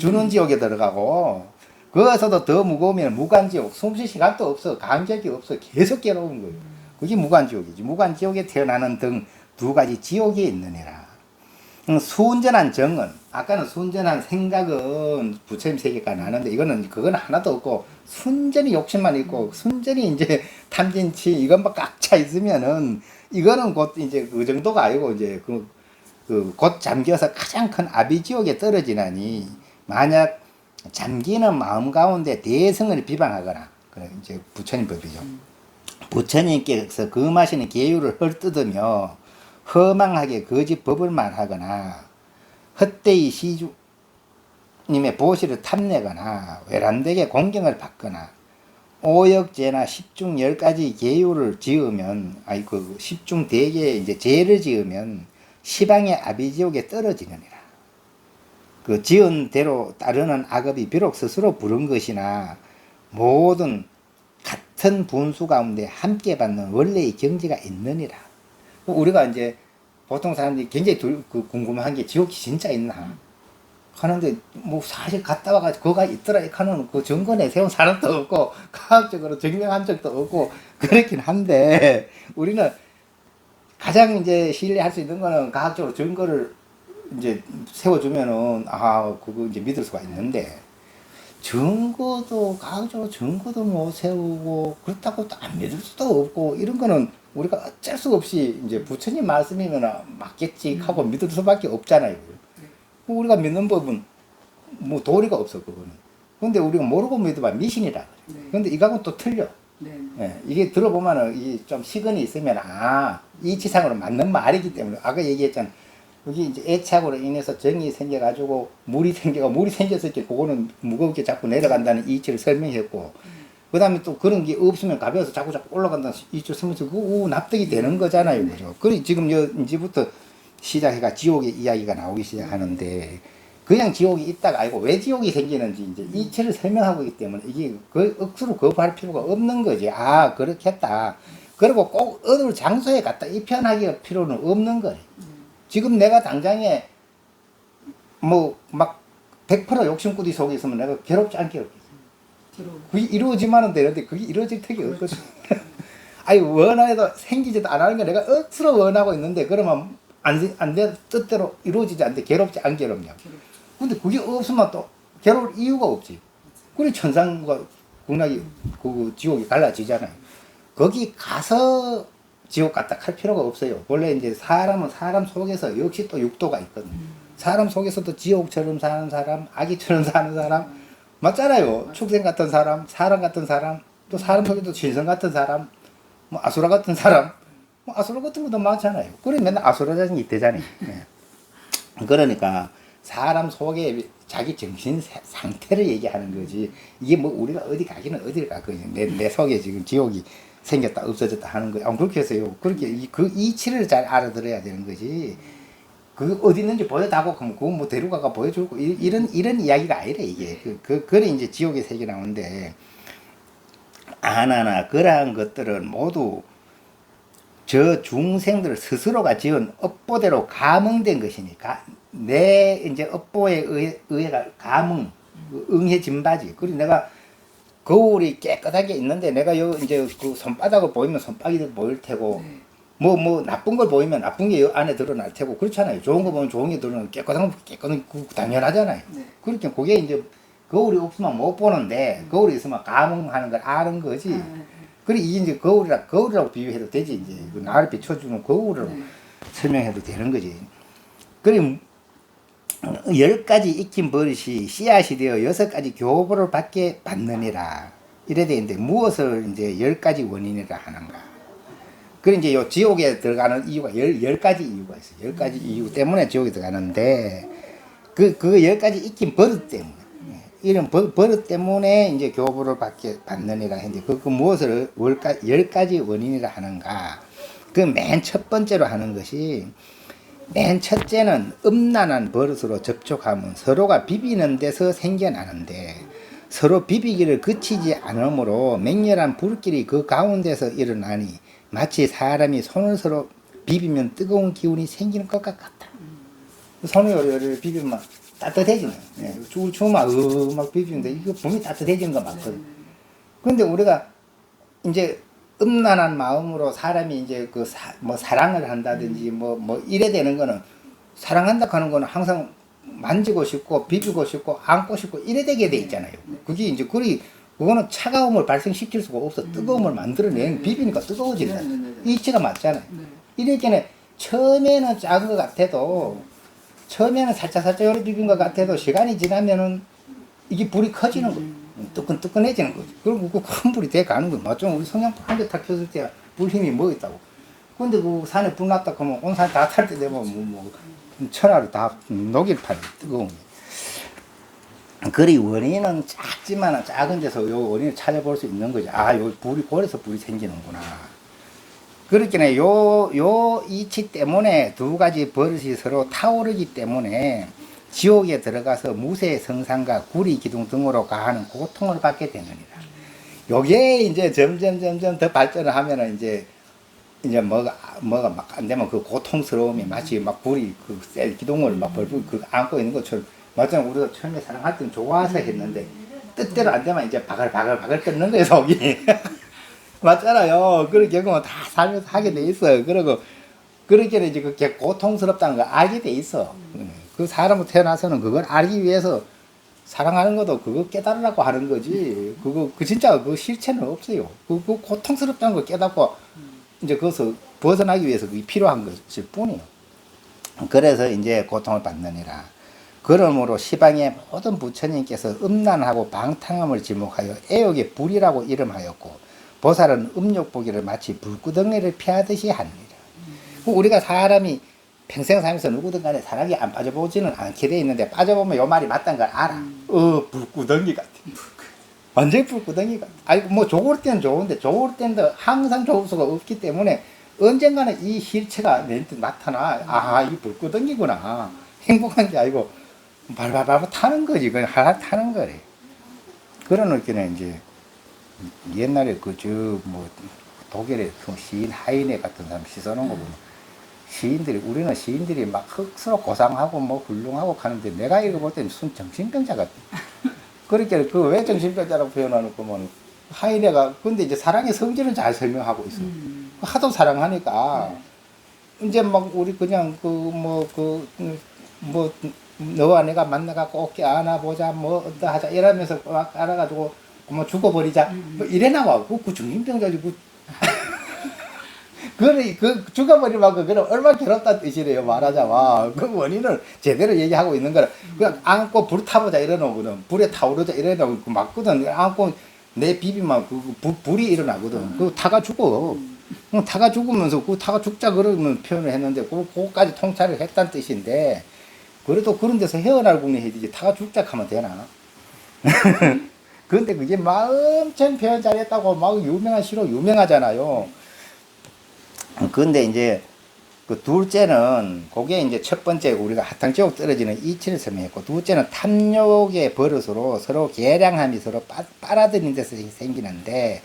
주는 지옥에 들어가고, 거기서도 더 무거우면 무간지옥, 숨쉴 시간도 없어, 감격이 없어, 계속 괴로운 거예요. 그게 무간지옥이지. 무간지옥에 태어나는 등 두 가지 지옥이 있느니라. 순전한 정은, 아까는 순전한 생각은 부처님 세계가 나는데, 이거는 그건 하나도 없고 순전히 욕심만 있고 순전히 이제 탐진치 이것만 꽉 차 있으면은, 이거는 곧 이제 그 정도가 아니고 이제 곧 잠겨서 가장 큰 아비지옥에 떨어지나니, 만약 잠기는 마음 가운데 대성을 비방하거나, 그래 이제 부처님 법이죠. 부처님께서 금하시는 계율을 헐뜯으며 허망하게 거짓 법을 말하거나, 헛되이 시주님의 보시를 탐내거나, 외람되게 공경을 받거나, 오역죄나 십중 10가지 계율을 지으면, 십중 대계에 이제 죄를 지으면 시방의 아비지옥에 떨어지느니라. 그 지은 대로 따르는 악업이 비록 스스로 부른 것이나, 모든 같은 분수 가운데 함께 받는 원래의 경지가 있느니라. 우리가 이제 보통 사람들이 굉장히 궁금한 게, 지옥이 진짜 있나 하는데, 뭐 사실 갔다 와가지고 거가 있더라 하는 그 증거에 세운 사람도 없고, 과학적으로 증명한 적도 없고 그렇긴 한데, 우리는 가장 이제 신뢰할 수 있는 거는 과학적으로 증거를 이제 세워주면은 그거 이제 믿을 수가 있는데, 과학적으로 증거도 못 세우고 그렇다고 또 안 믿을 수도 없고, 이런 거는 우리가 어쩔 수 없이 이제 부처님 말씀이면 맞겠지 하고 믿을 수밖에 없잖아요. 우리가 믿는 법은 뭐 도리가 없어, 그거는. 근데 우리가 모르고 믿으면 미신이라 그래. 근데 이거하고는 또 틀려. 예, 이게 들어보면은 이게 좀 시근이 있으면, 이치상으로 맞는 말이기 때문에, 아까 얘기했잖아. 여기 이제 애착으로 인해서 정이 생겨가지고 물이 생겼을 때 그거는 무겁게 자꾸 내려간다는 이치를 설명했고, 그 다음에 또 그런 게 없으면 가벼워서 자꾸 올라간다는 이치를 설명해서 그거 납득이 되는 거잖아요. 그죠? 그래, 지금 이제부터 시작해가 지옥의 이야기가 나오기 시작하는데, 그냥 지옥이 있다가 아니고 왜 지옥이 생기는지 이제 이치를 설명하고 있기 때문에, 이게 억수로 거부할 필요가 없는 거지. 그렇겠다. 그리고 꼭 어느 장소에 갖다 입현하기 필요는 없는 거래. 지금 내가 당장에 뭐 막 100% 욕심꾸디 속에 있으면 내가 괴롭지 않겠어. 그게 이루어지만은 되는데 그게 이루어질 턱이 없거든. 원해도 생기지도 안 하는 게 내가 억수로 원하고 있는데, 그러면 안 돼, 뜻대로 이루어지지 않는데 괴롭지 안 괴롭냐. 근데 그게 없으면 또 괴로울 이유가 없지. 그래 천상과 극락이 지옥이 갈라지잖아요. 거기 가서 지옥 갔다 할 필요가 없어요. 원래 이제 사람은 사람 속에서 역시 또 육도가 있거든. 사람 속에서도 지옥처럼 사는 사람, 아기처럼 사는 사람, 맞잖아요. 축생 같은 사람, 사람 같은 사람, 또 사람 속에도 신성 같은 사람, 뭐 아수라 같은 사람, 뭐 아수라 같은 것도 많잖아요. 그래 맨날 아수라장이 있대잖아요. 네. 그러니까 사람 속에 자기 정신 상태를 얘기하는 거지. 이게 뭐 우리가 어디 가기는 어디를 가. 내 속에 지금 지옥이 생겼다 없어졌다 하는 거예요. 그렇게 해서요. 그렇게 그 이치를 잘 알아들어야 되는 거지. 그 어디 있는지 보여다고 그럼 그거 뭐 데려가가 보여주고 이런 이야기가 아니래 이게. 그래 이제 지옥의 세계 나오는데, 아나나 그러한 것들은 모두 저 중생들 스스로가 지은 업보대로 감응된 것이니까, 내 이제 업보에 의해가 감응 응해진 바지. 그리고 내가 거울이 깨끗하게 있는데, 내가 이제 그 손바닥을 보이면 손바닥이 보일 테고, 뭐 나쁜 걸 보이면 나쁜 게 안에 드러날 테고, 그렇잖아요. 좋은 거 보면 좋은 게 드러나고, 깨끗한 거 깨끗한 거 당연하잖아요. 그렇게 그게 이제 거울이 없으면 못 보는데, 거울이 있으면 감응하는 걸 아는 거지. 그래 이게 이제 거울이라고 비유해도 되지. 이제 그 나를 비춰주는 거울이라고 설명해도 되는 거지. 그래 10가지 익힌 버릇이 씨앗이 되어 6가지 교보를 받느니라. 이래 되는데, 무엇을 이제 10가지 원인이라 하는가. 그래 이제 요 지옥에 들어가는 이유가 10가지 이유가 있어요. 10가지 이유 때문에 지옥에 들어가는데, 그 10가지 익힌 버릇 때문에, 이런 버릇 때문에 이제 교보를 받느니라 했는데, 그 무엇을 10가지 원인이라 하는가. 그 맨 첫 번째로 하는 것이, 맨 첫째는 음란한 버릇으로 접촉하면 서로가 비비는 데서 생겨나는데, 서로 비비기를 그치지 않으므로 맹렬한 불길이 그 가운데서 일어나니, 마치 사람이 손을 서로 비비면 뜨거운 기운이 생기는 것 같다. 손을 요리요리 비비면 따뜻해지는. 예. 추우면 막 비비는데 이거 분명히 따뜻해지는 거 맞거든. 근데 우리가 이제 음란한 마음으로 사람이 이제 뭐 사랑을 한다든지 뭐 이래 되는 거는 사랑한다 하는 거는 항상 만지고 싶고 비비고 싶고 안고 싶고 이래 되게 돼 있잖아요. 그게 이제 그거는 차가움을 발생시킬 수가 없어. 뜨거움을 만들어내는 비비니까 뜨거워진다. 이치가 맞잖아요. 이랬잖아요. 처음에는 작은 것 같아도 처음에는 살짝 요리 비빈 것 같아도 시간이 지나면은 이게 불이 커지는 거예요. 뜨끈뜨끈해지는 거지. 그리고 그 큰 불이 돼 가는 거예요. 맞죠? 우리 성냥불 한 개 탁 켰을 때 불 힘이 뭐 있다고. 근데 그 산에 불 났다 하면 온 산 다 탈 때 되면 천하를 다 녹일 판이 뜨거운 거예요. 그리 원인은 작은 데서 요 원인을 찾아볼 수 있는 거죠. 아, 요 그래서 불이 생기는구나. 그렇게 요 이치 때문에 두 가지 버릇이 서로 타오르기 때문에 지옥에 들어가서 무쇠 성상과 구리 기둥 등으로 가하는 고통을 받게 되느니라. 요게 이제 점점 더 발전을 하면은 이제 뭐가 막 안 되면 그 고통스러움이 마치 막 불이 셀 기둥을 막 벌벌 안고 있는 것처럼 맞잖아. 우리가 처음에 사랑할 때는 좋아서 했는데 뜻대로 안 되면 이제 바글바글 끓는 거예요, 속이. 맞잖아요. 그런 경험은 다 살면서 하게 돼 있어요. 그리고 그렇게 이제 그게 고통스럽다는 걸 알게 돼 있어. 그 사람은 태어나서는 그걸 알기 위해서 사랑하는 것도 그거 깨달으라고 하는 거지. 진짜 그 실체는 없어요. 그 고통스럽다는 걸 깨닫고 이제 그것을 벗어나기 위해서 그게 필요한 것일 뿐이에요. 그래서 이제 고통을 받느니라. 그러므로 시방의 모든 부처님께서 음란하고 방탕함을 지목하여 애욕의 불이라고 이름하였고 보살은 음욕보기를 마치 불구덩이를 피하듯이 하느니라. 우리가 사람이 평생 살면서 누구든 간에 사랑에 안 빠져보지는 않게 돼 있는데 빠져보면 요 말이 맞다는 걸 알아. 불구덩이 같아. 완전히 불구덩이 같아. 아니 뭐 좋을 때는 좋은데 좋을 때는 항상 좋을 수가 없기 때문에 언젠가는 이 실체가 내한테 나타나. 아, 이 불구덩이구나. 행복한 게 아니고 발발발 타는 거지. 그냥 하나 타는 거래. 그런 느낌에 이제 옛날에 독일의 시인 하이네 같은 사람 시 써놓은 거 보면 우리는 시인들이 막 스스로 고상하고 뭐 훌륭하고 하는데 내가 읽어볼 때는 정신병자 같아. 그렇게 왜 정신병자라고 표현하는 거면 하이네가 근데 이제 사랑의 성질은 잘 설명하고 있어. 하도 사랑하니까 이제 막 우리 그냥 너와 내가 만나갖고 어깨 안아보자 뭐 하자 이러면서 막 알아가지고 뭐 죽어버리자 뭐 이래 나와. 그 정신병자지 죽어버리면 그럼 얼마나 괴롭다는 뜻이래요. 말하자면 그 원인을 제대로 얘기하고 있는 거라. 그냥 안고 불 타보자 이러노거든. 불에 타오르자 이러노 맞거든. 안고 내 비비면 불이 일어나거든. 그거 타가 죽어. 타가 죽으면서 타가 죽자 그러면 표현을 했는데 그거까지 통찰을 했다는 뜻인데 그래도 그런 데서 헤어날 국내 해야 되지. 타가 죽자 하면 되나? 근데 그게 막 엄청 표현 잘했다고 막 유명한 시로 유명하잖아요. 근데 이제 그 둘째는 그게 이제 첫 번째 우리가 하탕지옥 떨어지는 이치를 설명했고 둘째는 탐욕의 버릇으로 서로 계량함이 서로 빨아들이는 데서 생기는데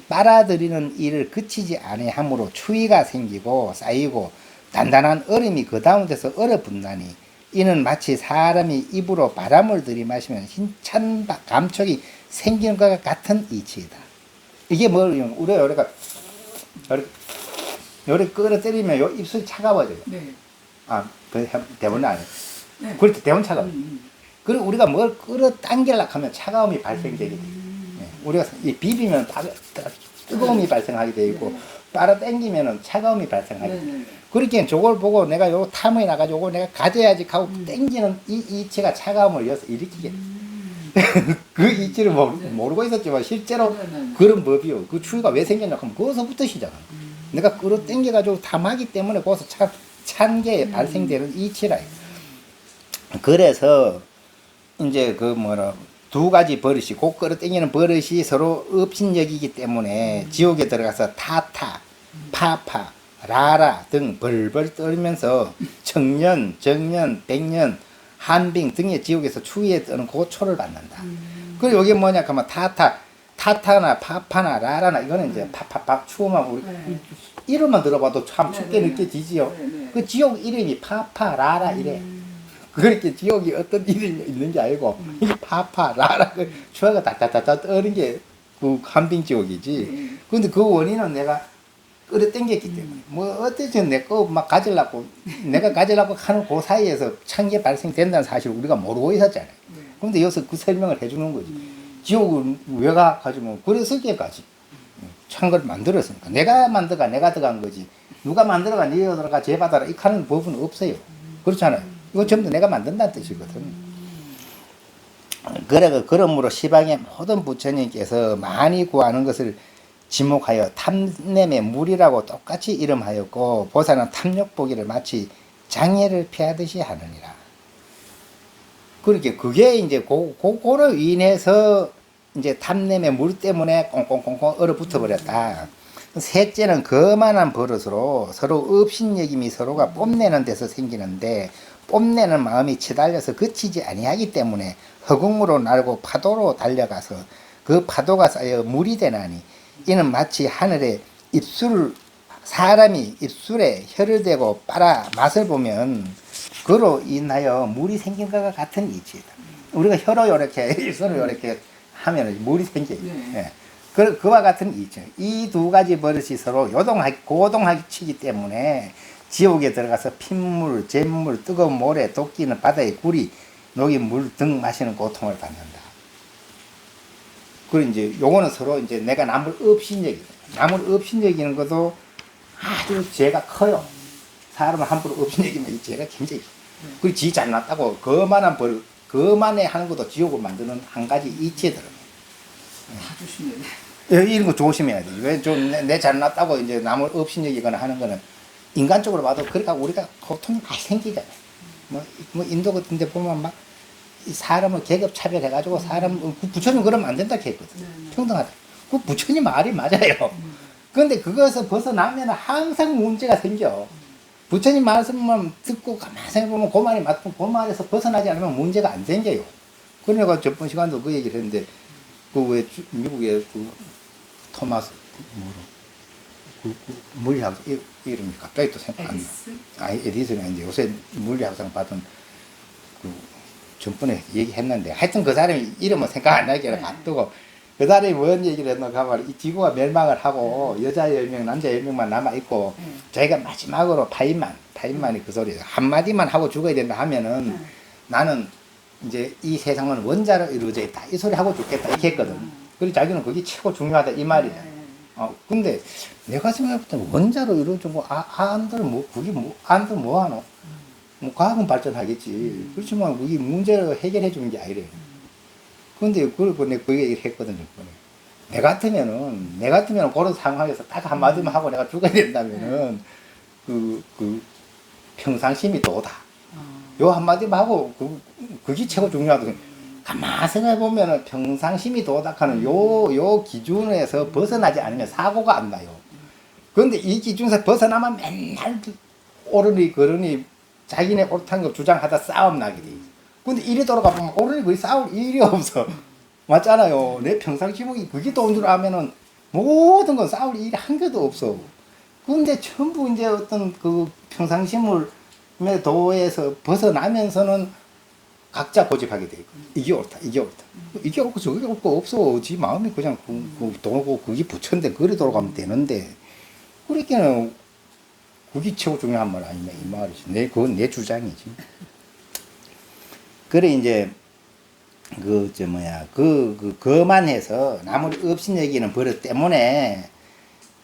빨아들이는 일을 그치지 아니하므로 추위가 생기고 쌓이고 단단한 얼음이 그 다음 데서 얼어붙나니 이는 마치 사람이 입으로 바람을 들이마시면 힘찬 감촉이 생기는 것과 같은 이치이다. 이게 뭐예요? 우리가 요리 끌어때리면 요 입술이 차가워져요. 네. 대본은 아니에요. 네. 그렇게 대본 차가워요. 그리고 우리가 뭘 끌어당기려고 하면 차가움이 발생되게 돼요. 네. 우리가 비비면 뜨거움이 발생하게 되어 있고, 빨아당기면 차가움이 발생하게 돼요. 네. 그렇게 저걸 보고 내가 요 탐이 나가지고 요거 내가 가져야지 하고 당기는 이 이치가 차가움을 이어서 일으키게 돼요. 그 이치를 모르고 있었지만 실제로 그런 법이요. 그 추위가 왜 생겼냐 하면 거기서부터 시작합니다. 내가 끌어당겨가지고 탐하기 때문에 거기서 찬 게 발생되는 이치라. 그래서 이제 두 가지 버릇이 끌어당기는 버릇이 서로 업신여기기 때문에 지옥에 들어가서 타타, 파파, 라라 등 벌벌 떨면서 청년, 정년, 백년, 한빙 등의 지옥에서 추위에 떠는 고초를 받는다. 그리고 이게 뭐냐 하면 타타나 파파나 라라나 이거는 이제 파파파 추우면 우리 이름만 들어봐도 참 춥게 느껴지지요. 그 지옥 이름이 파파 라라 이래. 그렇게 지옥이 어떤 일이 있는 게 아니고 이게 파파 라라 그 추하가 다다다다 떠는 게 그 한빙 지옥이지. 근데 그 원인은 내가 끌어당겼기 때문에 뭐 어때서 내 거 막 가지려고 내가 가지려고 하는 그 사이에서 창기가 발생된다는 사실을 우리가 모르고 있었잖아요. 근데 여기서 그 설명을 해주는 거지. 지옥은 왜가 가지면 그래서기까지 창을 만들었으니까 내가 만들어가 내가 들어간 거지. 누가 만들어가 네가 들어가 죄 받아라 이 하는 법은 없어요. 그렇잖아요. 이거 전부 내가 만든다는 뜻이거든. 그러므로 시방의 모든 부처님께서 많이 구하는 것을 지목하여 탐냄의 물이라고 똑같이 이름하였고 보살은 탐욕보기를 마치 장애를 피하듯이 하느니라. 그렇게 그게 이제 그거로 인해서 이제 탐냄의 물 때문에 꽁꽁꽁꽁 얼어붙어 버렸다. 셋째는 거만한 버릇으로 서로 업신여김이 서로가 뽐내는 데서 생기는데 뽐내는 마음이 치달려서 그치지 아니하기 때문에 허공으로 날고 파도로 달려가서 그 파도가 쌓여 물이 되나니 이는 마치 하늘에 사람이 입술에 혀를 대고 빨아 맛을 보면 그로 인하여 물이 생긴 것과 같은 이치이다. 우리가 혀로 이렇게 손을 이렇게 하면 물이 생겨요. 예. 그와 같은 이치. 이 두 가지 버릇이 서로 고동하기 치기 때문에 지옥에 들어가서 핏물, 잿물, 뜨거운 모래, 도끼는 바다의 구리, 녹인 물 등 마시는 고통을 받는다. 그리고 이제 요거는 서로 이제 내가 남을 업신여기는 남을 업신여기는 것도 아주 죄가 커요. 사람을 함부로 업신여기면 이 죄가 굉장히 그리고 지 잘났다고 그만한 버릇 그만해 하는 것도 지옥을 만드는 한 가지 이치더라고요. 다 조심해야 돼. 이런 거 조심해야 돼. 왜 좀 내 잘났다고 이제 남을 업신여기거나 하는 거는 인간적으로 봐도 그러니까 우리가 고통이 많이 생기잖아요. 뭐 인도 같은 데 보면 막 사람을 계급 차별해가지고 부처님 그러면 안 된다 했거든. 평등하다. 그 부처님 말이 맞아요. 그런데 그것을 벗어나면 항상 문제가 생겨. 부처님 말씀만 듣고 가만히 생각해보면 그 말이 맞고 그 말에서 벗어나지 않으면 문제가 안 생겨요. 그러니까 저번 시간도 그 얘기를 했는데 그 왜 미국의 그 토마스 물리학 이름이 갑자기 또 생각 안 나. 에디슨이 아닌데 요새 물리학상 받은 그 전번에 얘기했는데 하여튼 그 사람이 이름은 생각 안 나게 놔두고 그 사람이 뭔 얘기를 했는가 하면 이 지구가 멸망을 하고 여자 10명 남자 10명만 남아있고 자기가 마지막으로 파인만이 그 소리예요. 한마디만 하고 죽어야 된다 하면은 나는 이제 이 세상은 원자로 이루어져 있다 이 소리 하고 죽겠다 이렇게 했거든. 그리고 자기는 그게 최고 중요하다 이 말이야. 근데 내가 생각할 때 원자로 이루어진 거 안들 뭐 그게 안들 뭐 하노? 뭐 과학은 발전하겠지. 그렇지만 그게 문제를 해결해 주는 게 아니래. 그런데 그리고 내가 그 얘기를 했거든요. 내 같으면은 그런 상황에서 딱 한마디만 하고 내가 죽어야 된다면은 그 평상심이 도다. 요 한마디만 하고 그게 최고 중요하거든. 가만히 생각해 보면은 평상심이 도닥하는 요 기준에서 벗어나지 않으면 사고가 안 나요. 그런데 이 기준에서 벗어나면 맨날 옳으니 그러니 자기네 옳다는 거 주장하다 싸움 나게 돼. 근데 이리 돌아가 보면 옳으니 거의 싸울 일이 없어. 맞잖아요. 내 평상심이 그게 돈 줄 알면은 모든 건 싸울 일이 한 개도 없어. 근데 전부 이제 어떤 그 평상심을 도에서 벗어나면서는 각자 고집하게 돼 있고 이게 옳다 이게 옳고 저게 옳고 없어. 지 마음이 그냥 도고 그게 부처인데 그래 돌아가면 되는데 그렇게는 그게 최고 중요한 말 아니냐 이 말이지. 그건 내 주장이지. 그래 이제 거만해서 남을 업신여기는 버릇 때문에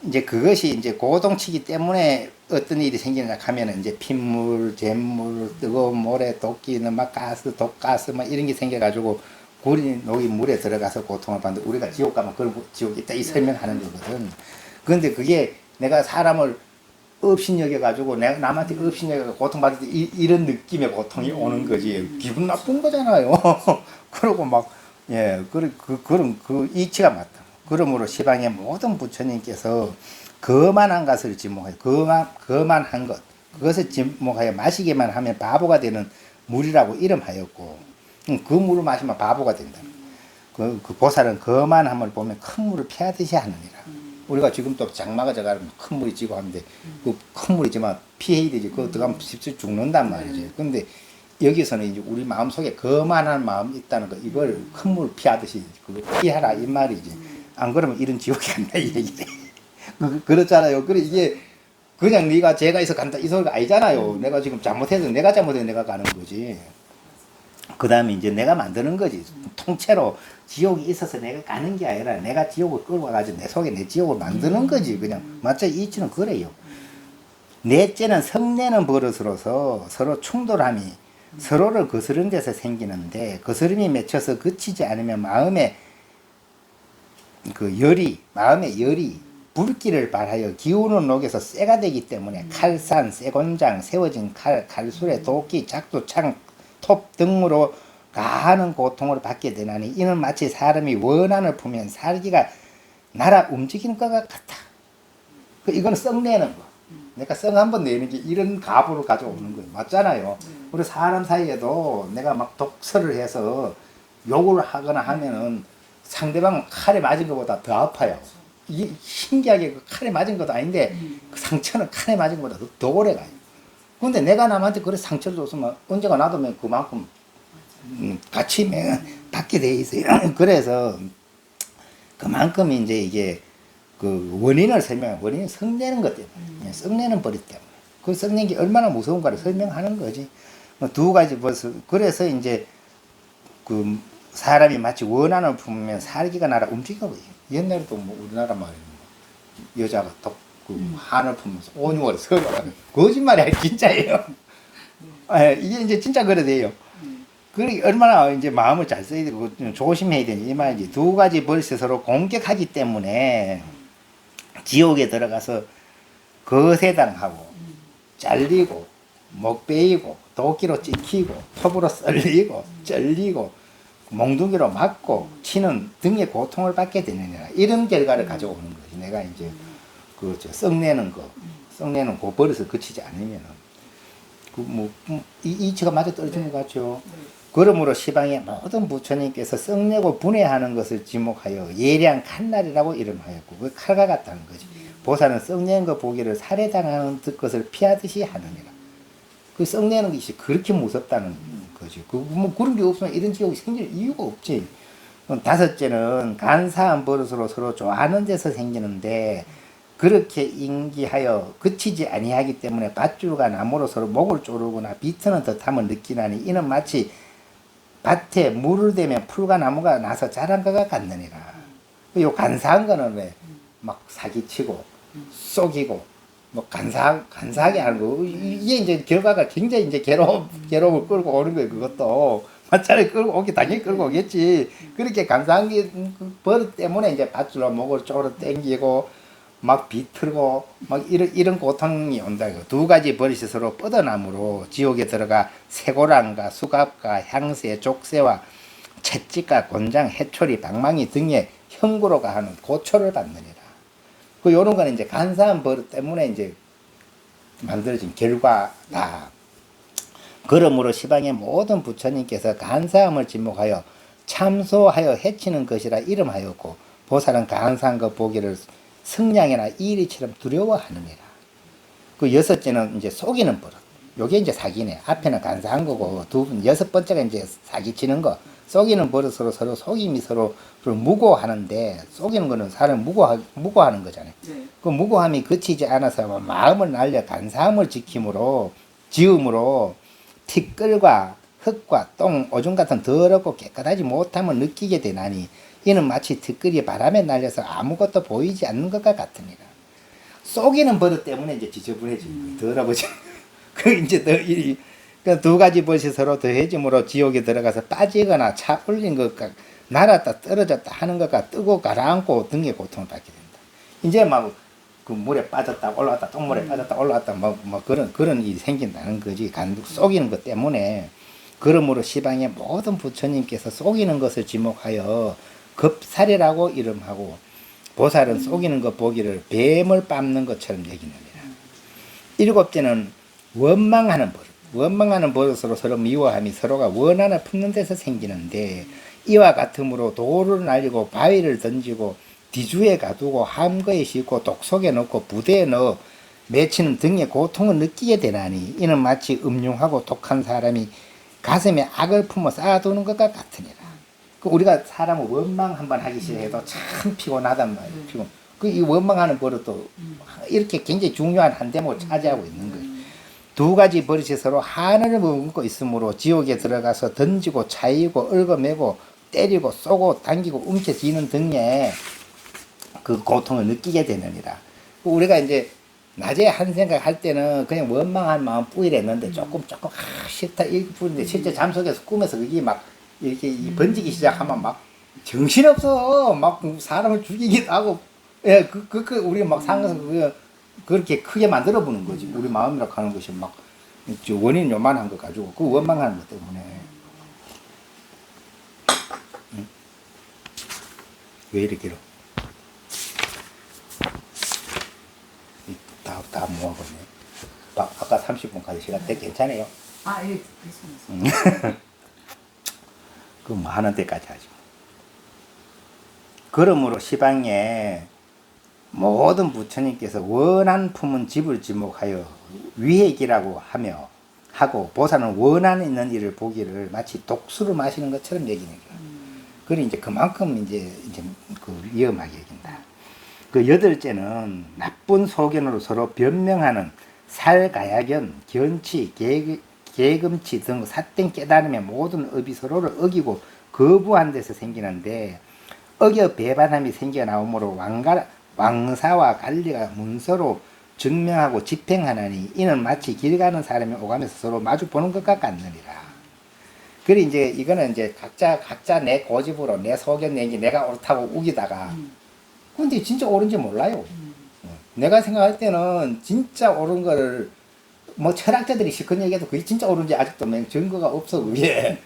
이제 그것이 이제 고동치기 때문에 어떤 일이 생기느냐 하면은 이제 핏물, 잿물, 뜨거운 모래, 도끼는 막 가스, 독가스 막 이런 게 생겨가지고 구리 녹인 물에 들어가서 고통을 받는데 우리가 지옥 가면 그런 지옥이 있다 이 설명하는 거거든. 그런데 그게 내가 사람을 업신여겨가지고 내가 남한테 업신여겨 고통받을 때 이런 느낌의 고통이 오는 거지. 기분 나쁜 거잖아요. 그러고 막 그런 그 이치가 맞다. 그러므로 시방의 모든 부처님께서 거만한 것을 지목하여 거만한 것 그것을 지목하여 마시기만 하면 바보가 되는 물이라고 이름하였고 그 물을 마시면 바보가 된다. 그 보살은 거만함을 보면 큰 물을 피하듯이 하느니라. 우리가 지금 또 장마가 져가지고 큰 물이 지고 하는데 그 큰 물이지만 피해야 되지. 그거 들어가면 쉽게 죽는단 말이지. 근데 여기서는 이제 우리 마음속에 거만한 마음이 있다는 거, 이걸 큰 물 피하듯이 그거 피하라 이 말이지. 안 그러면 이런 지옥에 간다 이 얘기네. 그렇잖아요. 그래 이게 그냥 네가 죄가 있어 간다 이 소리가 아니잖아요. 내가 지금 잘못해서 내가 잘못해서 내가 가는 거지. 그 다음에 이제 내가 만드는 거지. 통째로 지옥이 있어서 내가 가는 게 아니라 내가 지옥을 끌고 와가지고 내 속에 내 지옥을 만드는 거지. 그냥 맞죠? 이치는 그래요. 넷째는 성내는 버릇으로서 서로 충돌함이 서로를 거스른 데서 생기는데 거스름이 맺혀서 그치지 않으면 마음의 열이 불길을 발하여 기운을 녹여서 쇠가 되기 때문에 칼산, 쇠곤장, 세워진 칼, 칼술에 도끼, 작두, 창, 톱 등으로 가하는 고통을 받게 되나니 이는 마치 사람이 원한을 품으면 살기가 날아 움직이는 것 같다. 이거는 썩내는 거. 내가 썩 한번 내는 게 이런 가부를 가져오는 거예요. 맞잖아요. 우리 사람 사이에도 내가 막 독설을 해서 욕을 하거나 하면은 상대방 칼에 맞은 것보다 더 아파요. 이게 신기하게 그 칼에 맞은 것도 아닌데 그 상처는 칼에 맞은 것보다 더 오래 가요. 근데 내가 남한테 그래 상처를 줬으면 언제가 놔두면 그만큼 같이 받게 돼 있어요. 그래서 그만큼 이제 이게 그 원인을 썩내는 것 때문에, 썩내는 버릇 때문에. 그 썩내는 게 얼마나 무서운가를 설명하는 거지. 두 가지 벌써, 그래서 이제 그 사람이 마치 원한을 품으면 살기가 나라 움직여버려요. 옛날에도 뭐 우리나라 말이에요. 여자가 한을 품으면서 온유월 서거라는 거짓말이 아니라 진짜예요. 이게 이제 진짜 그래 돼요. 그 얼마나 이제 마음을 잘 써야 되고 조심해야 되니 이 말이지. 두 가지 버릇이 서로 공격하기 때문에 지옥에 들어가서 거세당하고 잘리고 목 베이고 도끼로 찍히고 톱으로 썰리고 쩔리고 몽둥이로 맞고 치는 등의 고통을 받게 되느니라. 이런 결과를 가져오는 거지. 내가 이제 썩내는 그 버릇을 그치지 않으면은 이치가 맞아 떨어지는 것 같죠. 그러므로 시방의 모든 부처님께서 썩내고 분해하는 것을 지목하여 예량 칼날이라고 이름하였고 그 칼과 같다는 거지. 보살은 썩내는 것 보기를 살해당하는 것을 피하듯이 하느니라. 그 썩내는 것이 그렇게 무섭다는 거지. 그런 게 없으면 이런 지옥이 생길 이유가 없지. 다섯째는 간사한 버릇으로 서로 좋아하는 데서 생기는데 그렇게 인기하여 그치지 아니하기 때문에 밧줄과 나무로 서로 목을 조르거나 비트는 듯함을 느끼나니 이는 마치 밭에 물을 대면 풀과 나무가 나서 자란 것과 같느니라. 요 간사한 거는 왜 막 사기치고 속이고 뭐 간사하게 하는 거. 이게 이제 결과가 굉장히 이제 괴로움을 끌고 오는 거예요. 그것도 마찰을 끌고 오기 당연히 끌고 오겠지. 그렇게 간사한 게 버릇 때문에 이제 밧줄로 목을 쪼르 당기고 막 비틀고 막 이런 고통이 온다. 두 가지 버릇이 서로 뻗어나무로 지옥에 들어가 쇠고랑과 수갑과 향새, 족쇄와 채찍과 곤장, 해초리, 방망이 등의 형구로가 하는 고초를 받느니라. 요런 거는 이제 간사한 버릇 때문에 이제 만들어진 결과다. 그러므로 시방의 모든 부처님께서 간사함을 지목하여 참소하여 해치는 것이라 이름하였고 보살은 간사한 것 보기를 성냥이나 이리처럼 두려워하느니라. 그 여섯째는 이제 속이는 버릇. 요게 이제 사기네. 앞에는 간사한 거고 여섯 번째가 이제 사기치는 거. 속이는 버릇으로 서로 속임이 서로 무고하는데 속이는 거는 사람 무고하는 거잖아요. 그 무고함이 그치지 않아서 마음을 날려 간사함을 지음으로 티끌과 흙과 똥, 오줌 같은 더럽고 깨끗하지 못함을 느끼게 되나니 이는 마치 티끌이 바람에 날려서 아무것도 보이지 않는 것과 같으니라. 속이는 버릇 때문에 이제 지저분해지는 거예요. 더러워지. 그 이제 두 가지 버릇이 서로 더해짐으로 지옥에 들어가서 빠지거나 차 올린 것과 날았다 떨어졌다 하는 것과 뜨고 가라앉고 등의 고통을 받게 된다. 이제 막 그 물에 빠졌다 올라왔다 똥물에 빠졌다 올라왔다 뭐 그런 일이 생긴다는 거지. 속이는 것 때문에. 그러므로 시방의 모든 부처님께서 속이는 것을 지목하여 급살이라고 이름하고 보살은 속이는 것 보기를 뱀을 빻는 것처럼 여기느니라. 일곱째는 원망하는 버릇. 원망하는 버릇으로 서로 미워함이 서로가 원한을 품는 데서 생기는데 이와 같으므로 돌을 날리고 바위를 던지고 뒤주에 가두고 함거에 싣고 독속에 넣고 부대에 넣어 맺히는 등의 고통을 느끼게 되나니 이는 마치 음흉하고 독한 사람이 가슴에 악을 품어 쌓아두는 것과 같으니라. 그 우리가 사람을 원망 한번 하기 시작해도 참 피곤하단 말이에요. 피곤. 그 이 원망하는 버릇도 이렇게 굉장히 중요한 한 대목을 차지하고 있는 거예요. 두 가지 버릇이 서로 하늘을 머금고 있으므로 지옥에 들어가서 던지고 차이고 얽어매고 때리고 쏘고 당기고 움켜쥐는 등의 그 고통을 느끼게 되느니라. 우리가 이제 낮에 한 생각 할 때는 그냥 원망한 마음 뿌이랬는데 조금 싫다 이렇게 뿌는데 실제 잠속에서 꿈에서 그게 막 이렇게 번지기 시작하면 막 정신없어 막 사람을 죽이기도 하고 예, 우리가 막 상상해서 그렇게 크게 만들어 보는 거지. 우리 마음이라고 하는 것이 막 원인 요만한 거 가지고 그 원망하는 것 때문에. 응? 왜 이렇게 길어? 다 모아보네. 아까 30분까지 시간 때 괜찮아요? 아, 예, 됐습니다. 그 뭐 하는 데까지 하죠. 그러므로 시방에 모든 부처님께서 원한 품은 집을 지목하여 위액이라고 하고 보살은 원한 있는 일을 보기를 마치 독수를 마시는 것처럼 여기니까. 그래 이제 그만큼 이제 그 위험하게 여긴다. 그 여덟째는 나쁜 소견으로 서로 변명하는 살가야견, 견치, 계금치 등 삿된 깨달음의 모든 업이 서로를 어기고 거부한 데서 생기는데 어겨 배반함이 생겨나오므로 왕사와 관리가 문서로 증명하고 집행하나니 이는 마치 길 가는 사람이 오가면서 서로 마주 보는 것과 같느니라. 그래 이제 이거는 이제 각자 내 고집으로 내 소견 내기 내가 옳다고 우기다가 근데 진짜 옳은지 몰라요. 내가 생각할 때는 진짜 옳은 거를 뭐 철학자들이 실컷 얘기해도 그게 진짜 옳은지 아직도 증거가 없어 그게.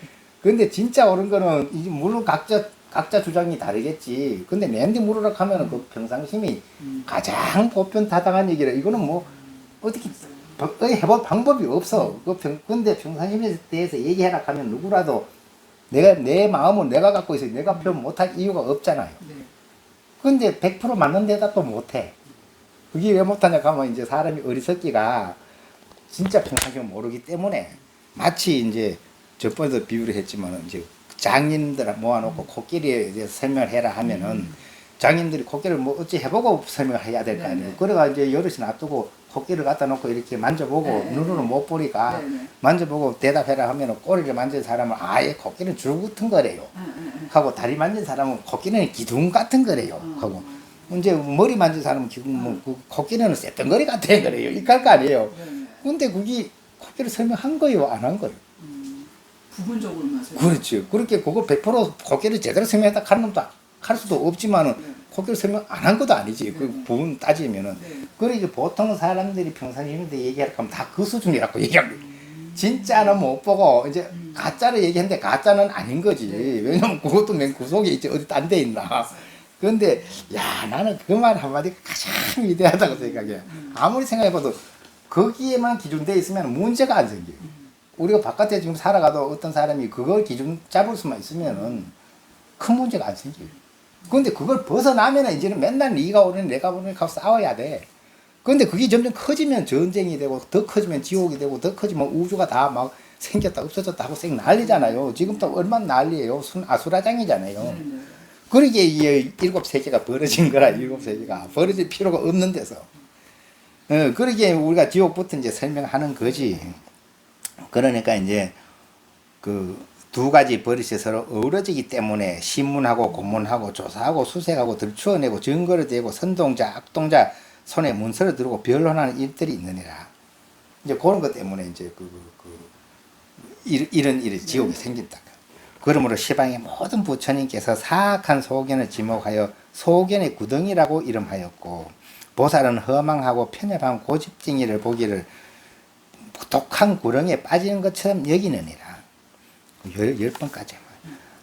근데 진짜 옳은 거는 이제 물론 각자 주장이 다르겠지. 근데 내한테 물으라 하면은 그 평상심이 가장 보편다당한 얘기라. 이거는 뭐 어떻게 해볼 방법이 없어. 근데 평상심에 대해서 얘기해라 하면 누구라도 내 마음은 내가 갖고 있어. 내가 표현 못할 이유가 없잖아요. 근데 100% 맞는 대답도 못해. 그게 왜 못하냐 하면 이제 사람이 어리석기가 진짜 평상심을 모르기 때문에 마치 이제 저번에도 비유를 했지만 이제 장인들 모아놓고 코끼리에 대해서 설명을 해라 하면은 장인들이 코끼리를 뭐 어찌 해보고 설명을 해야 될 거 아니에요. 그래가 이제 여럿이 놔두고 코끼리를 갖다 놓고 이렇게 만져보고 눈으로 못 보니까 만져보고 대답해라 하면은 꼬리를 만진 사람은 아예 코끼리는 줄 같은 거래요. 하고 다리 만진 사람은 코끼리는 기둥 같은 거래요. 하고 이제 머리 만진 사람은 그 코끼리는 쇳덩거리 같은 거래요. 이렇게 할 거 아니에요. 근데 그게 코끼리 설명한 거예요, 안 한 거예요? 부분적으로만 설명. 그렇죠. 그렇게 그걸 100% 코끼리 제대로 설명했다 하는 놈도 할 수도 없지만은 코끼리 설명 안 한 것도 아니지. 그 부분 따지면은. 그러니까 보통 사람들이 평상시에 얘기할 거면 다 그 수준이라고 얘기합니다. 진짜는 못 보고 이제 가짜를 얘기했는데 가짜는 아닌 거지. 왜냐면 그것도 맨 구석에 있지 어디 딴 데 있나. 그런데 야 나는 그 말 한마디가 가장 위대하다고 생각해. 아무리 생각해봐도 거기에만 기준되어 있으면 문제가 안 생겨요. 우리가 바깥에 지금 살아가도 어떤 사람이 그걸 기준 잡을 수만 있으면은 큰 문제가 안 생겨요. 근데 그걸 벗어나면은 이제는 맨날 네가 오는 내가 오는 하고 싸워야 돼. 근데 그게 점점 커지면 전쟁이 되고 더 커지면 지옥이 되고 더 커지면 우주가 다 막 생겼다 없어졌다 하고 생 난리잖아요. 지금도 얼마나 난리예요. 아수라장이잖아요. 그러게 이 7세계가 벌어진 거라. 7세계가 벌어질 필요가 없는 데서. 그러게 우리가 지옥부터 이제 설명하는 거지. 그러니까 이제 그 두 가지 버릇이 서로 어우러지기 때문에 신문하고 고문하고 조사하고 수색하고 들추어내고 증거를 대고 선동자 악동자 손에 문서를 들고 변론하는 일들이 있느니라. 이제 그런 것 때문에 이제 이런 일이 지옥이 생긴다. 그러므로 시방의 모든 부처님께서 사악한 소견을 지목하여 소견의 구덩이라고 이름하였고 보살은 허망하고 편협한 고집쟁이를 보기를 독한 구렁에 빠지는 것처럼 여기느니라. 10번까지.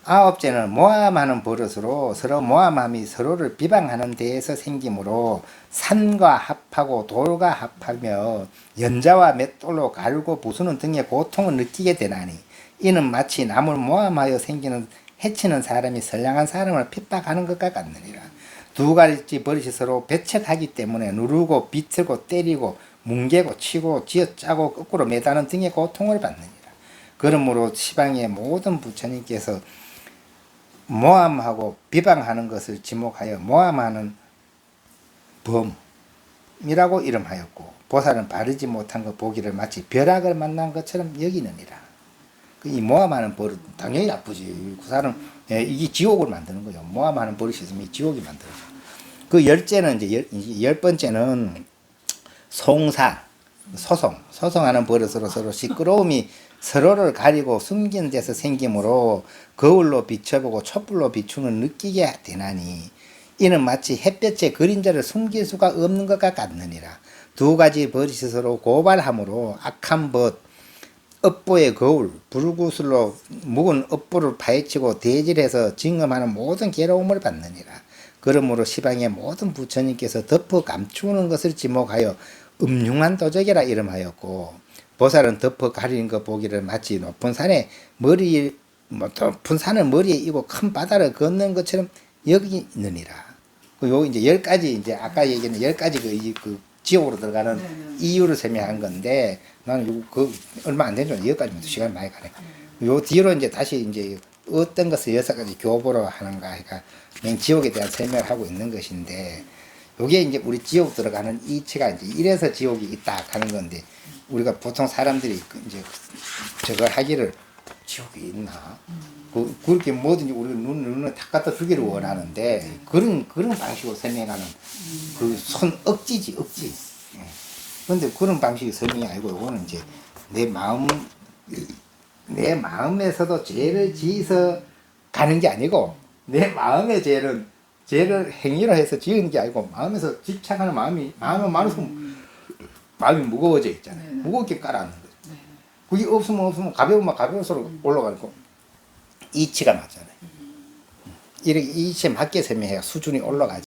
아홉째는 모함하는 버릇으로 서로 모함함이 서로를 비방하는 데에서 생기므로 산과 합하고 돌과 합하며 연자와 맷돌로 갈고 부수는 등의 고통을 느끼게 되나니 이는 마치 남을 모함하여 생기는 해치는 사람이 선량한 사람을 핍박하는 것과 같느니라. 두 가지 버릇이 서로 배척하기 때문에 누르고 비틀고 때리고 뭉개고 치고 쥐어짜고 거꾸로 매다는 등의 고통을 받느니라. 그러므로 시방의 모든 부처님께서 모함하고 비방하는 것을 지목하여 모함하는 범이라고 이름하였고 보살은 바르지 못한 것 보기를 마치 벼락을 만난 것처럼 여기느니라. 이 모함하는 버릇 당연히 나쁘지. 그 사람 이게 지옥을 만드는 거예요. 모함하는 버릇이 있으면 지옥이 만들어져. 그 열째는 이제 열 번째는 송사 소송하는 버릇으로 서로 시끄러움이 서로를 가리고 숨긴 데서 생기므로 거울로 비춰보고 촛불로 비추는 느끼게 되나니 이는 마치 햇볕의 그림자를 숨길 수가 없는 것과 같느니라. 두 가지 버릇이 서로 고발함으로 악한 벗 업보의 거울 불구슬로 묵은 업보를 파헤치고 대질해서 징험하는 모든 괴로움을 받느니라. 그러므로 시방의 모든 부처님께서 덮어 감추는 것을 지목하여 음흉한 도적이라 이름하였고 보살은 덮어 가리는 것 보기를 마치 높은 산에 높은 산을 머리에 이고 큰 바다를 걷는 것처럼 여기느니라. 요 이제 10가지 이제 아까 얘기했는 10가지 그 지옥으로 들어가는 네네. 이유를 설명한 건데 나는 요 얼마 안 되죠. 여기까지만 시간이 많이 가네. 요 뒤로 이제 다시 이제 어떤 것을 6가지 교보로 하는가 하니까 그냥 지옥에 대한 설명을 하고 있는 것인데 요게 이제 우리 지옥 들어가는 이치가 이제 이래서 지옥이 있다 하는 건데 우리가 보통 사람들이 이제 저걸 하기를 지옥이 있나? 그렇게 뭐든지 우리가 눈을 다 갖다 주기를 원하는데 그런 방식으로 설명하는 그 손 억지지 억지. 그런데 그런 방식이 설명이 아니고 이거는 이제 내 마음에서도 죄를 지어서 가는 게 아니고 내 마음의 죄를 행위로 해서 지은 게 아니고 마음에서 집착하는 마음이 많을수록 마음이 무거워져 있잖아요. 네네. 무겁게 깔아앉는 거죠. 네. 그게 없으면 가벼우면 가벼울수록 올라가고 이치가 맞잖아요. 이렇게 이치에 맞게 설명해야 수준이 올라가지.